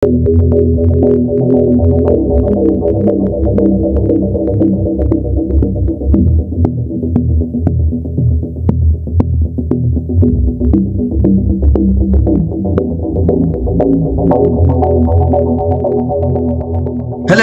Hello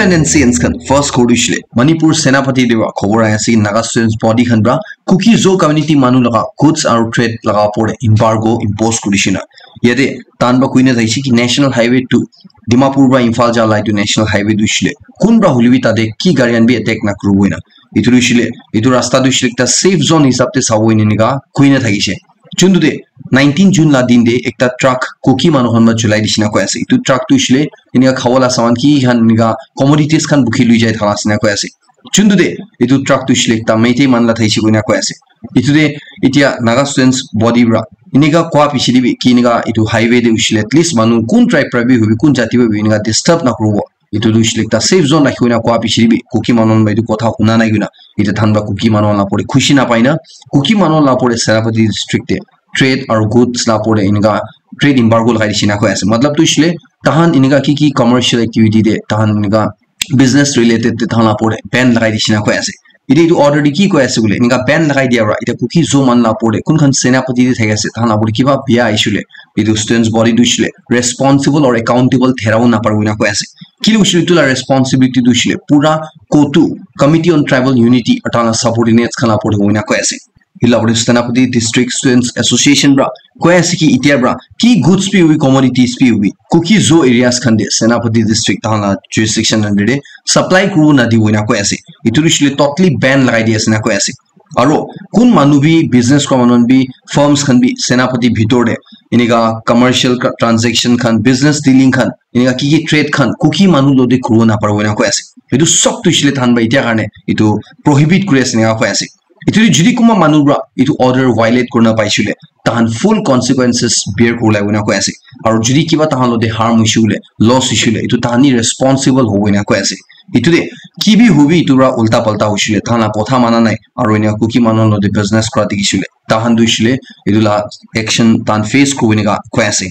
NCNs kan first kodishle Manipur Senapati dewa khobor ayasi Naga students body khanbra cookie zo community manu laga goods or trade laga pore embargo impose kodishina yede tanba kuine thaichi ki national highway to Dimapur ba Imphal ja lai to national highway dushile kunbra hulibi tade ki garian bi attack na kruboina itu dushile itu rasta dushile ta safe zone hisabte saboine niga kuine thagise chundude 19 June la din de ekta truck cookie manuhan ma julai dishina ko ase itu truck tu isle inia khawala saman ki han niga commodities khan bukhi lui jai thala sina ko ase chundude itu truck tu isle ta meite manla thaichi koina ko ase itu de itia Naga students body bra iniga kwa pishiri bi ki niga itu highway de usile at least manu kun tribe prabi hubi kun jati bi niga disturb na krubo itu du isle ta safe zone rakhoina kwa pishiri bi cookie manon ba itu kotha huna nai gina ita thanba cookie manon la pore khushi na paina cookie manon la pore Senapati district de trade or goods la pore inga trade embargo lagai dishina ko ase matlab tu isle tahan inga ki commercial activity de tahan inga business related te thana pore ban lagai dishina ko ase ide itu order di ki ko ase bule inga ban lagai dia ra ita cookie zo man la pore kun khan Senapati de thai ase thana pore kiba bia isule idu students body du isle responsible or accountable therau na paruna ko ase kilu isle tu la responsibility du isle pura kotu committee on tribal unity atana subordinates khana pore hoina ko ase Hilabri Senapati District Students Association bra koyasi ki itia bra ki goods pi hui commodities pi hui cookie zo areas khande Senapati District tana jurisdiction under supply crew na di hoina koyasi itu isle totally ban lagai dia sina koyasi aro kun manu bi business ko manon bi firms khan bi Senapati bhitor de iniga commercial transaction khan business dealing khan iniga ki trade khan cookie manu lo de crew na par hoina koyasi itu sok tu isle than ba itia karne itu prohibit kuri asina koyasi itu judi kuma manubra itu order violate korna paisule tahan full consequences bear korla wina ko ase aru judi kiba tahan lo de harm isule loss isule itu tahani responsible hoina ko ase itu de kibi hubi itu ra ulta palta usule thana kotha mana nai aru ina cookie manon lo de business kra dikisule tahan du isule itu la action tan face ko wina ko ase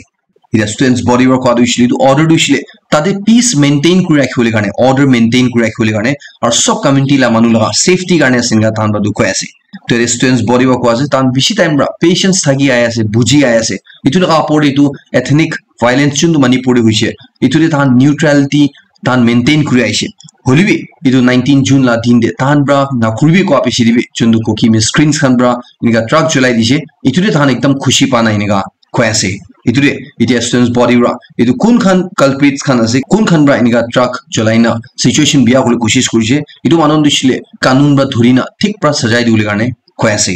ida students body work adu isule to order du isule tade peace maintain kuri rakhole gane order maintain kuri rakhole gane aru sob community la manu laga safety gane singa tan ba du ko ase to students body work was tan bishi time bra patience thagi aya ase buji aya ase itu laga apore itu ethnic violence chundu Manipur hoise itu de tan neutrality tan maintain kuri aise holibi itu 19 June la din de tan bra na kurbi ko api siribi chundu ko ki me screens khan bra inga truck julai dise itu de tan ekdam khushi pana inga ko ase itu de it students body bra itu kun khan culprits khan ase kun khan bra inga truck jolaina situation bia hole koshish korise itu manon dishile kanun ba dhurina thik pra sajai diule garne ko ase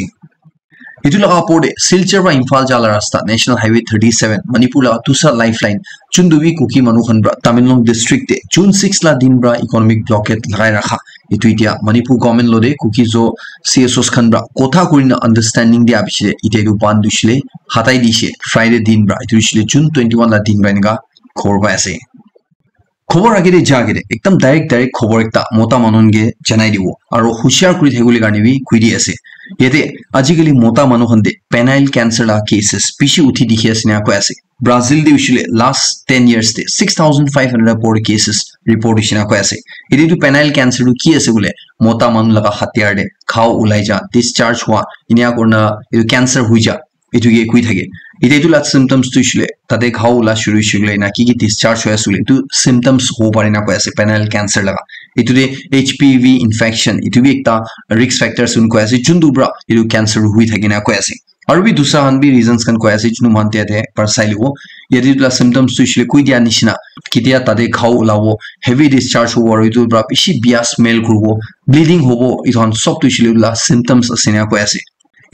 itu laga porde Silchar ba Imphal jala rasta national highway 37 Manipur la tusa lifeline chundubi cookie manu khan bra Tamil Nadu district de June 6 la din bra economic blockade lagai rakha itu itia Manipur government lo de cookie zo CSOs khan bra kotha kurina understanding de abise ite du ban dushile hatai dise Friday din bra itu isle June 21 la din bra nga khorba ase খবর আগে জাগে একদম direct খবর একটা মোটা মানুনগে জানাই দিব আর হুশিয়ার করি থাকলে গানিবি কুইদি আছে এতে আজিকালি মোটা মানুহন্দে পেনাইল ক্যান্সার লা কেসেস পিছি উঠি দেখি আছে না কয় আছে ব্রাজিল দি উছলে লাস্ট 10 ইয়ার্স তে 6500 পর কেসেস রিপোর্ট হিসনা কয় আছে এদি তো পেনাইল ক্যান্সার কি আছে বলে মোটা মানু লাগা হাতিয়ার দে খাও উলাই যা ডিসচার্জ হওয়া ইনিয়া করনা এই ক্যান্সার হই যা এটুকে কই থাকে এটা তো লাস্ট সিম্পটমস তো ইসলে তাতে খাও লা শুরু শুরুলে না কি ডিসচার্জ হয় আসলে তো সিম্পটমস হো পারে না কয় আছে পেনাইল ক্যান্সার লাগা এটুতে এইচপিভি ইনফেকশন এটুবি একটা রিস্ক ফ্যাক্টরস উন কয় আছে চুন্দুব্রা এটু ক্যান্সার হই থাকে না কয় আছে আর বি দুসরা হানবি রিজনস কান কয় আছে চুনু মানতে আতে পার সাইলিবো ইয়াদি লা সিম্পটমস তো ইসলে কই দিয়া নিছিনা কিতিয়া তাতে খাও লাবো হেভি ডিসচার্জ হবো আর এটু ব্রা বেশি বিয়া স্মেল করব ব্লিডিং হবো ইথন সব তো ইসলে লা সিম্পটমস আছে না কয় আছে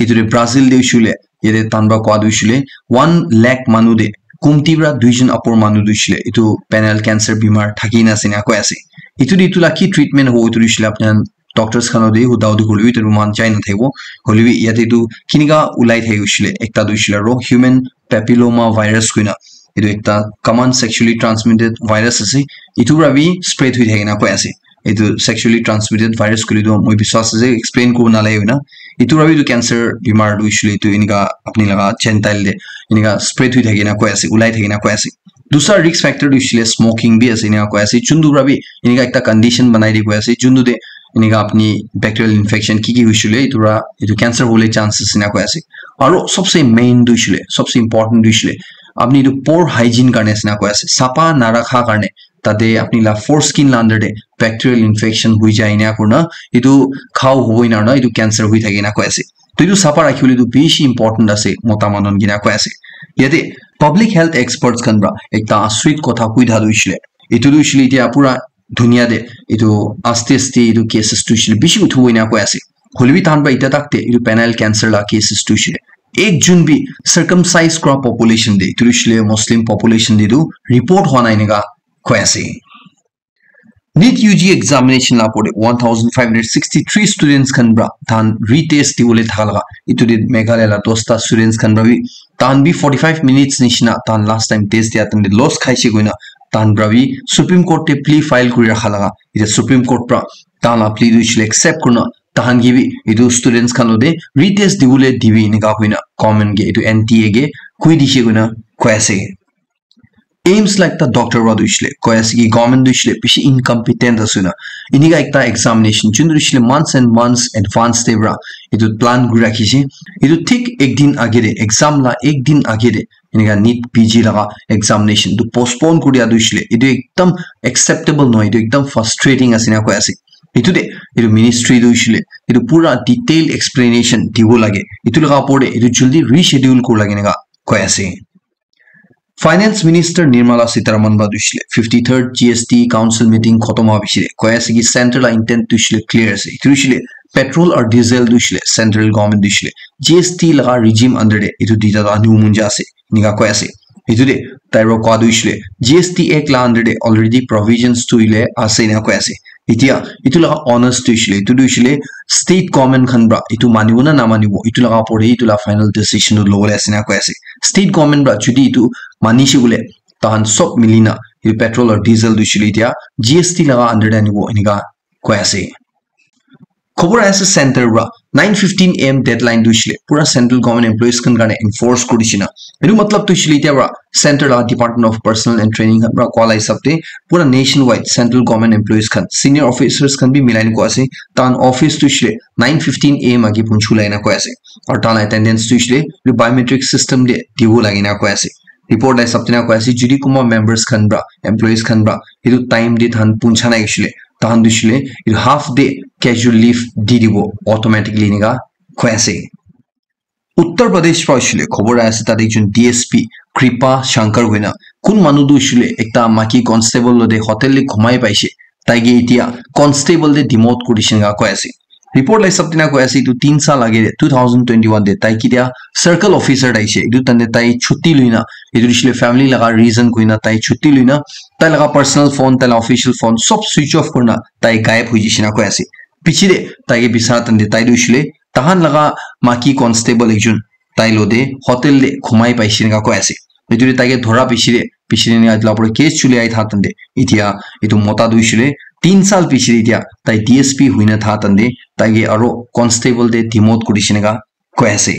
এটুতে ব্রাজিল দে ইসলে এতে তানবা কোয়া দুইছিলে 1 লাখ মানু দে কুমতিব্রা দুইজন অপর মানু দুইছিলে এটু পেনাইল ক্যান্সার বিমার থাকি না সিনা কয় আছে এটু দিতুলা কি ট্রিটমেন্ট হো এটু দিছিলে আপনার ডক্টরস খানো দে হুদাউদি হলিবি তেরু মান চাই না থাকবো হলিবি ইয়াতে এটু কিনিকা উলাই থাই উছিলে একটা দুইছিলে র হিউম্যান প্যাপিলোমা ভাইরাস কইনা এটু একটা কমন সেক্সুয়ালি ট্রান্সমিটেড ভাইরাস আছে এটু রাবি স্প্রেড হই থাকে না কয় আছে এটু সেক্সুয়ালি ট্রান্সমিটেড ভাইরাস কলিদো মই বিশ্বাস আছে এক্সপ্লেইন করব না লাগে না itu rabi to cancer bimar du usually to inika apni laga gentile de inika spread hui thaki na koi ase ulai thaki na koi ase दूसरा रिस्क फैक्टर दुसले स्मोकिंग भी আছে इनका कोई चुंदुरा भी इनका एक कंडीशन बनाई दी कोई चुंदु दे इनका अपनी बैक्टीरियल इन्फेक्शन की हुईले इतुरा इतु कैंसर होले चांसेस इना कोई और सबसे मेन दुसले सबसे इम्पोर्टेंट दुसले अपनी इतु पोर हाइजीन करने सिना कोई सापा ना रखा करने तादे अपनी ला फोर स्किन लांडर दे बैक्टीरियल इन्फेक्शन हुई जाए इना करना इतु खाओ हुई ना इतु कैंसर हुई था इना कोई तो इतु सापा रखियो इतु बेशी इम्पोर्टेंट आसे मोटा मानन गिना कोई यदि पब्लिक हेल्थ एक्सपर्ट्स कनब्रा एकता आश्रित कथा कुइधा दुइसले इतु दुइसले इतिया पूरा दुनिया दे इतु आस्ते आस्ते इतु केसेस दुइसले बिशी उठुइना को आसे होलबी तानबा इता तकते इतु पेनाइल कैंसर ला केसेस दुइसले 1 जून भी सर्कमसाइज क्रॉप पॉपुलेशन दे इतु दुइसले मुस्लिम पॉपुलेशन दे दु रिपोर्ट होना इनेगा को आसे नीट यूजी एग्जामिनेशन लापोडे 1563 स्टूडेंट्स कनब्रा थान रीटेस्ट दिवले थालगा इतु दे मेघालय ला दोस्ता स्टूडेंट्स कनब्रा भी तान भी 45 मिनट्स निशिना तान लास्ट टाइम टेस्ट दिया तन लॉस खाइसे गइना तान ब्रावी सुप्रीम कोर्ट ते प्ली फाइल करि रखालगा इते सुप्रीम कोर्ट प्रा तान ला प्ली दुइसले एक्सेप्ट करना तान गिबी इतु स्टूडेंट्स खानोदे रीटेस्ट दिवले दिबी निका गइना कॉमन गे इतु एनटीए गे कुइ दिसे गइना कोयासे aims like the doctor wa duishle koyasi government duishle pishi incompetent asuna iniga ekta examination chun duishle months and months advance debra idu plan gu rakhishi idu thik ek din agere exam la ek din agere iniga NEET PG laga examination du postpone kuriya duishle idu ekdam acceptable no idu ekdam frustrating asina koyasi itu de idu ministry duishle idu pura detailed explanation dibo lage itu laga pore idu jaldi reschedule kur lage niga koyasi Finance Minister Nirmala Sitharaman badushle 53rd GST Council meeting khotoma bishire koyase ki central intent dushle clear ase dushle petrol or diesel dushle central government dushle GST laga regime under de itu dita da new munja ase niga koyase itu de tairo kwa dushle GST act la under de already provisions to ile ase na koyase itia itu laga honest dushle itu dushle state government khanbra itu manibuna na manibo itu laga pore itu la final decision lo le ase na koyase state government bra chudi itu manishi gule tahan sop milina idu petrol or diesel dushle itia GST laga under de nibo iniga koyase खबर आसे centre बरा 9:15 am deadline दुइसले पूरा central government employees कन गाने enforce कोडिसिना एनु मतलब तुइसले इतिया बरा सेंटर ला department of personnel and training बरा क्वालाइ सबते पूरा nation wide central government employees कन सीनियर ऑफिसर्स कन भी मिलाइन को आसे तान ऑफिस तुइसले 9:15 am आगे पुंछुलाइना को आसे और तान अटेंडेंस तुइसले बायोमेट्रिक सिस्टम दे दिवो लागिना को आसे रिपोर्ट लाई सबतिना को आसे जुडी कुमा मेंबर्स कन बरा एम्प्लॉइज कन बरा इदु टाइम दे थान पुंछाना इसले तान दुसले इदु हाफ डे कैजुअल लीव दिदिबो ऑटोमेटिकली निगा खोयासे उत्तर प्रदेश पाइसले खबर आसे तादे एकजन डीएसपी कृपा शंकर गइना कुन मानु दुसले एकता माकी कन्स्टेबल लदे होटेल ले घुमाइ पाइसे ताइगे इतिया कन्स्टेबल दे डिमोट करिसिनगा खोयासे रिपोर्ट लाई सबतिना खोयासे इदु 3 साल आगे 2021 दे ताइकिदिया सर्कल ऑफिसर दाइसे इदु तने ताइ छुट्टी लुइना इदु दिसले फैमिली लगा रीजन कोइना ताइ छुट्टी लुइना ताइ लगा पर्सनल फोन ताइ ऑफिशियल फोन सब स्विच ऑफ करना ताइ गायब हुइ जिसिना खोयासे पिछिरे ताइगे बिसा तने ताइ दुसले तहान लगा माकी कन्स्टेबल एकजन ताइ लोदे होटेल ले घुमाइ पाइसिनगा खोयासे इदु ताइगे धरा पिछिरे ने आइला पर केस चुले आइ थातंदे इतिया इदु मोता दुसले 3 साल पिछिरे इतिया ताइ डीएसपी हुइना थातंदे ताइगे अरो कन्स्टेबल दे डिमोट करिसिनगा खोयासे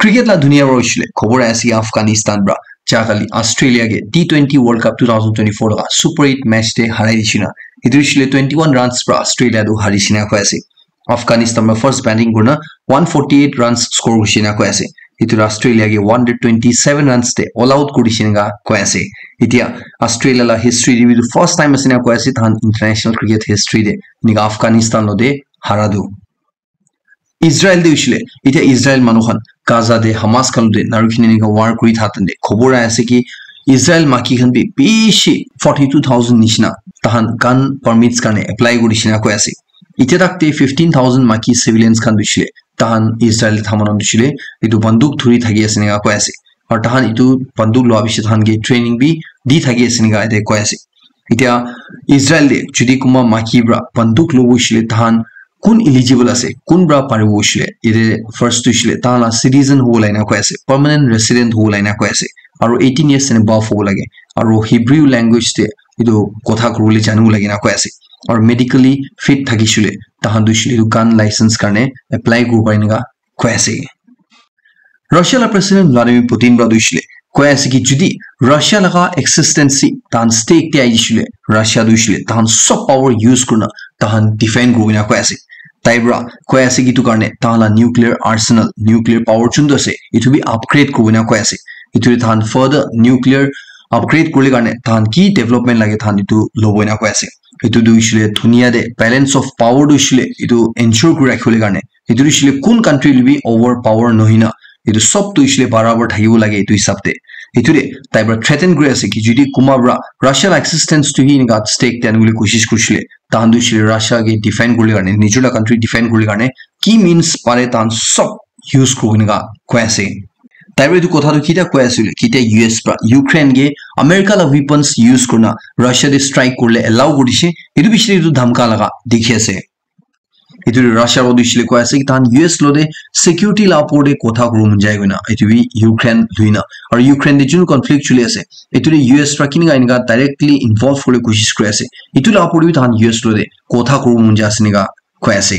क्रिकेट ला दुनिया रोइसले खबर आसी अफगानिस्तान ब्रा चाकाली ऑस्ट्रेलिया के T20 वर्ल्ड कप 2024 ला सुपर 8 मैच दे हाराइ दिसिना इदुसले 21 रन्स ब्रा ऑस्ट्रेलिया दु हारिसिना खोयासे अफगानिस्तान में फर्स्ट बैटिंग गर्न 148 रन्स स्कोर हुसिना खोयासे इतु ऑस्ट्रेलिया के 127 रन्स दे ऑल आउट कुडिसिनगा खोयासे इतिया ऑस्ट्रेलिया ला हिस्ट्री रिव्यू फर्स्ट टाइम असिना खोयासे थान इंटरनेशनल क्रिकेट हिस्ट्री दे निगा अफगानिस्तान लो दे हारादु इजराइल दे उछले इतिया इजराइल मानुखन गाजा दे हमास खन दे नारुखिने निगा वार कुरि थातन दे खबर आसे कि इजराइल माकी खन बे बेशी 42000 निशना तहन गन परमिट्स करने अप्लाई गुडिसिना खोयासे इतिया तकते 15000 माकी सिविलियंस खन दुछले तहन इजराइल थामन दुछले इदु बंदूक थुरी थागी असनेगा खोयासे और तहन इदु बंदूक लो अबिसे थान के ट्रेनिंग भी दी थागी असनेगा इते खोयासे इतिया इजराइल दे जुदी कुमा माकी ब्रा बंदूक लो बुछले तहन कुन एलिजिबल आसे कुन ब्रा पारिबो उछले इदे फर्स्ट उछले ताला सिटीजन हो लाइना खोयासे परमानेंट रेसिडेंट हो लाइना खोयासे और 18 इयर्स ने बफ हो लागे और हिब्रू लैंग्वेज ते इदो कथा करूले जानु लागिना खोयासे और मेडिकली फिट थाकिसुले तहन दुछले गन लाइसेंस करने अप्लाई गुबाइनगा खोयासे रशिया ला प्रेसिडेंट व्लादिमीर पुतिन ब्रा दुछले কৈ আছে কি যদি ৰাছিয়া লগা এক্সিস্টেন্সি তান ষ্টেক তে আইছিলে ৰাছিয়া দুইছিলে তান সব পাৱাৰ ইউজ কৰনা তান ডিফেন্ড কৰিনা কৈ আছে তাইব্ৰা কৈ আছে কি তো কাৰণে তালা নিউক্লিয়াৰ আৰ্সেনাল নিউক্লিয়াৰ পাৱাৰ চুন্দ আছে ইটো বি আপগ্ৰেড কৰিনা কৈ আছে ইটো তান ফাৰ্দাৰ নিউক্লিয়াৰ আপগ্ৰেড কৰিলে কাৰণে তান কি ডেভেলপমেন্ট লাগে তান ইটো লবইনা কৈ আছে ইটো দুইছিলে ধুনিয়া দে ব্যালেন্স অফ পাৱাৰ দুইছিলে ইটো এনশ্योৰ কৰি ৰাখিলে কাৰণে ইটো দুইছিলে কোন কান্ট্ৰি লিবি ওভাৰ পাৱাৰ নহিনা ইটো সব দুইছিলে বৰাবৰ থাকিব লাগে ইটো হিচাপতে ইটোৰে তাইব্ৰা থ্ৰেটেন কৰি আছে কি যদি কুমাবৰা ৰাছিয়াৰ এক্সিস্টেন্স টু হি ইনগাত ষ্টেক তেন বুলি কোশিশ কৰিছিলে তান দুইছিলে ৰাছিয়াকে ডিফেন্ড কৰিলে কাৰণে নিজৰ কান্ট্ৰি ডিফেন্ড কৰিলে কাৰণে কি মিন্স পাৰে তান সব ইউজ কৰিনগা কৈ আছে তাইব্ৰা ইটো কথাটো কিটা কৈ আছিল কিটা ইউএছ পৰা ইউক্ৰেইন গে আমেৰিকাৰ ওয়েপনস ইউজ কৰনা ৰাছিয়া দে ষ্ট্ৰাইক কৰিলে এলাউ কৰিছে ইটো বিচৰি ইটো ধমকা লাগা দেখি আছে ইটো ৰাছিয়াৰ উদ্দেশ্যে কৈ আছে কি তান ইউএছ লদে সিকিউৰিটি লাপৰদে কথা কৰম যায় গনা ইটো বি ইউক্ৰেইন লুইনা আৰু ইউক্ৰেইন দে যোন কনফ্লিক্ট চলি আছে ইটো ইউএছ ট্ৰাকিং আইনগা ডাইৰেক্টলি ইনভলভ কৰি কোশিশ কৰি আছে ইটো লাপৰদে তান ইউএছ লদে কথা কৰম যায় আসনিগা কৈ আছে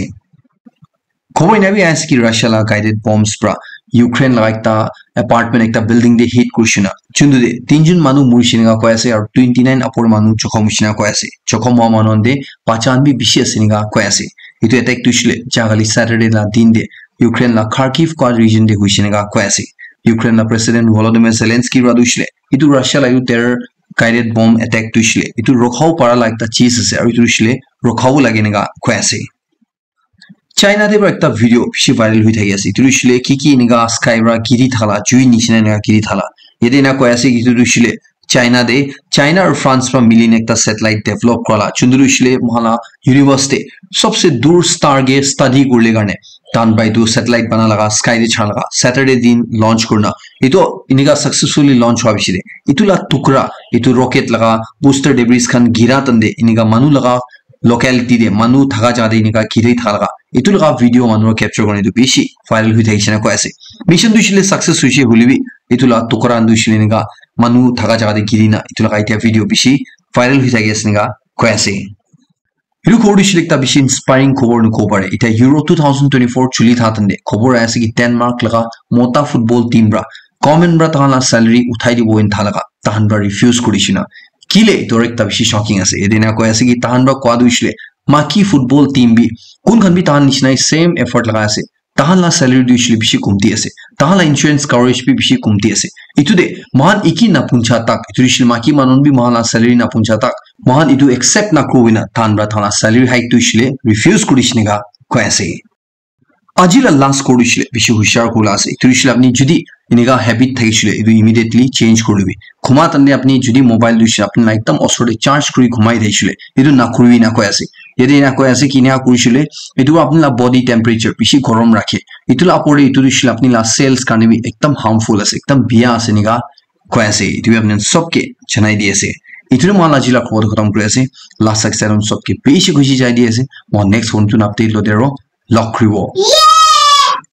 খবর নাবি আছে কি রাশিয়া লা গাইডেড বম্বস প্রা ইউক্রেইন লা একটা অ্যাপার্টমেন্ট একটা বিল্ডিং দে হিট করছিনা চুন্দু দে তিনজন মানুষ মরিছিনা কয় আছে আর 29 অপর মানুষ জখমছিনা কয় আছে জখম হওয়া মানন্দে 95 বেশি আসিনা কয় আছে ইটো অ্যাটাক তুইছিলে জাগালি স্যাটারডে লা দিন দে ইউক্রেইন লা খার্কিভ কোয়াড রিজন দে হইছিনা কয় আছে ইউক্রেইন লা প্রেসিডেন্ট ভলোদিমির জেলেন্সকি রা দুইছিলে ইটো রাশিয়া লা ইউ টেরর গাইডেড বম্ব অ্যাটাক তুইছিলে ইটো রখাও পারা লা একটা চিজ আছে আর ইটো তুইছিলে রখাও লাগে নেগা কয় আছে চাইনা দে একটা ভিডিও বেশি ভাইরাল হই থাকি আছে তুইছিলে কি নিগা স্কাইরা গিরি থালা জুই নিছিনা নিগা গিরি থালা এদে না কয় আছে কি তুইছিলে চাইনা আর ফ্রান্স পা মিলিন একটা স্যাটেলাইট ডেভেলপ করা চুন্দুইছিলে মহালা ইউনিভার্সিটি সবচেয়ে দূর স্টার গে স্টাডি করলে কারণে তান বাই দু স্যাটেলাইট বানা লাগা স্কাই দে ছাড়া লাগা স্যাটারডে দিন লঞ্চ করনা ইতো ইনিগা সাকসেসফুলি লঞ্চ হওয়া বিছিলে ইতুলা টুকরা ইতু রকেট লাগা বুস্টার ডেব্রিস খান গিরা তন্দে ইনিগা মানু লাগা লোকেলিটি দে মানু থাকা জাদে ইনিগা গিরে থাকা ইটো লগা ভিডিও মানুহ ক্যাপচার কৰি দিও বেশি ভাইরাল হৈ থাকিছে কৈ আছে মিশন দুইছিলে সাকসেস হৈছে হলিবি ইটো লা টুকৰা দুইছিলে নিগা মানুহ থাকা জাগাতে গিৰিনা ইটো লগা এতিয়া ভিডিও বেশি ভাইৰাল হৈ থাকি আছে নিগা কৈ আছে ইটো খবৰ দিছিলে একটা বেশি ইন্সপায়াৰিং খবৰ নকো পাৰে এটা ইউৰো 2024 চলি থাতন্দে খবৰ আছে কি ডেনমাৰ্ক লগা মোটা ফুটবল টিম ৰা কমন ৰা তালা স্যালাৰি উঠাই দিব ইন থালাগা তাহান ৰা ৰিফিউজ কৰিছিনা কিলে তোৰ একটা বেশি শকিং আছে এদিনা কৈ আছে কি তাহান ৰা কোৱা দুইছিলে মাকি ফুটবল টিম বি কোন খান বি তাহান নিচিনাই সেম এফৰ্ট লগা আছে তাহান লা স্যালারি দুইছিলে বেশি কমতি আছে তাহান লা ইন্স্যুরেন্স কভারেজ বি বেশি কমতি আছে ইটো দে মহান ইকি না পুঞ্চা তাক ইটো দিছিলে মাকি মানন বি মহান লা স্যালারি না পুঞ্চা তাক মহান ইটো একসেপ্ট না করবিনা তাহান রা তাহান স্যালারি হাইক দুইছিলে রিফিউজ কৰিছিনেগা কৈ আছে আজিলা লাস্ট কৰিছিলে বেশি হুশাৰ কোলা আছে ইটো দিছিলে আপনি যদি ইনিগা হ্যাবিট থাকিছিলে ইটো ইমিডিয়েটলি চেঞ্জ কৰিবি ঘুমা তন্দে আপনি যদি মোবাইল দিছিলে আপনি একদম অসৰে চাৰ্জ কৰি ঘুমাই দিছিলে ইটো না কৰিবি না কৈ আছে यदि ना कोई ऐसे किन्या कुरिशिले इतु अपनी ला बॉडी टेम्परेचर पिशी गरम रखे इतुला अपरे इतु दिशिले अपनी ला सेल्स काने भी एकदम हार्मफुल है एकदम बिया आसे निगा कोई ऐसे इतु अपने सबके जनाई दिए से इतु माला जिला खबर खत्म करे से लास्ट सेक्शन सबके बेशी खुशी जाय दिए से मो नेक्स्ट फोन टू अपडेट लो देरो लक रिवो